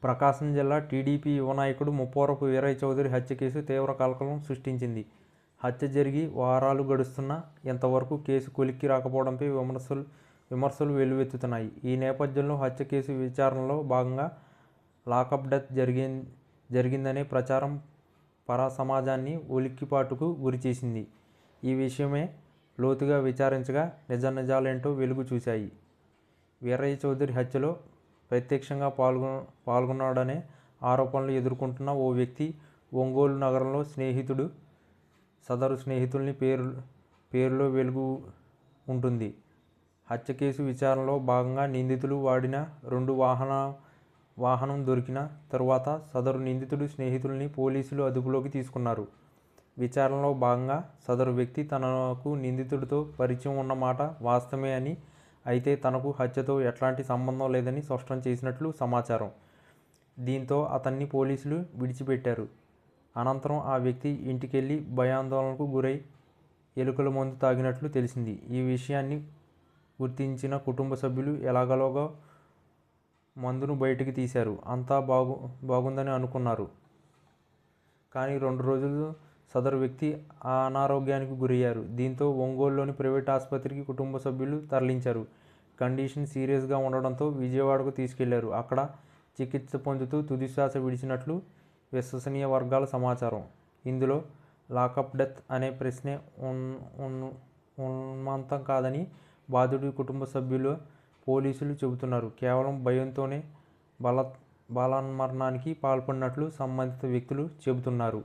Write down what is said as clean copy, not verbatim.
ప్రకాశం జిల్లా టీడీపీ యువ నాయకుడు ముప్పవరపు వీరయ్య చౌదరి హత్య కేసు తీవ్ర కలకలం సృష్టించింది. హత్య జరిగి వారాలు గడుస్తున్నా ఇంతవరకు కేసు కొలిక్కి రాకపోవడంపై విమర్శలు వెల్లువెత్తుతున్నాయి. ఈ నేపథ్యంలో హత్య కేసు విచారణలో భాగంగా లాకప్ డెత్ జరిగిందనే ప్రచారం సమాజాన్ని ఉలిక్కిపాటుకు గురిచేసింది. ఈ విషయమే లోతుగా విచారించగా నిజాలేంటో వెలుగు చూశాయి. వీరయ్య చౌదరి హత్యలో ప్రత్యక్షంగా పాల్గొన్నాడనే ఆరోపణలు ఎదుర్కొంటున్న ఓ వ్యక్తి ఒంగోలు నగరంలో స్నేహితుడు. సదరు స్నేహితుల్ని పేరులో వెలుగు ఉంటుంది. హత్య కేసు విచారణలో భాగంగా నిందితులు వాడిన 2 వాహనం దొరికిన తరువాత సదరు నిందితుడు స్నేహితుల్ని పోలీసులు అదుపులోకి తీసుకున్నారు. విచారణలో భాగంగా సదరు వ్యక్తి తనకు నిందితుడితో పరిచయం ఉన్న మాట వాస్తవమే అని, అయితే తనకు హత్యతో ఎట్లాంటి సంబంధం లేదని స్పష్టం చేసినట్లు సమాచారం. దీంతో అతన్ని పోలీసులు విడిచిపెట్టారు. అనంతరం ఆ వ్యక్తి ఇంటికెళ్లి భయాందోళనకు గురై ఎలుకల మందు తాగినట్లు తెలిసింది. ఈ విషయాన్ని గుర్తించిన కుటుంబ సభ్యులు ఎలాగోలాగా మందును బయటికి తీశారు. అంతా బాగుందని అనుకున్నారు. కానీ 2 రోజులు సదరు వ్యక్తి అనారోగ్యానికి గురయ్యారు. దీంతో ఒంగోలులోని ప్రైవేట్ ఆసుపత్రికి కుటుంబ సభ్యులు తరలించారు. కండిషన్ సీరియస్గా ఉండడంతో విజయవాడకు తీసుకెళ్లారు. అక్కడ చికిత్స పొందుతూ తుదిశ్వాస విడిచినట్లు విశ్వసనీయ వర్గాల సమాచారం. ఇందులో లాకప్ డెత్ అనే ప్రశ్నే ఉన్మంతం కాదని బాధితుడి కుటుంబ సభ్యులు పోలీసులు చెబుతున్నారు. కేవలం భయంతోనే బలవన్మరణానికి పాల్పడినట్లు సంబంధిత వ్యక్తులు చెబుతున్నారు.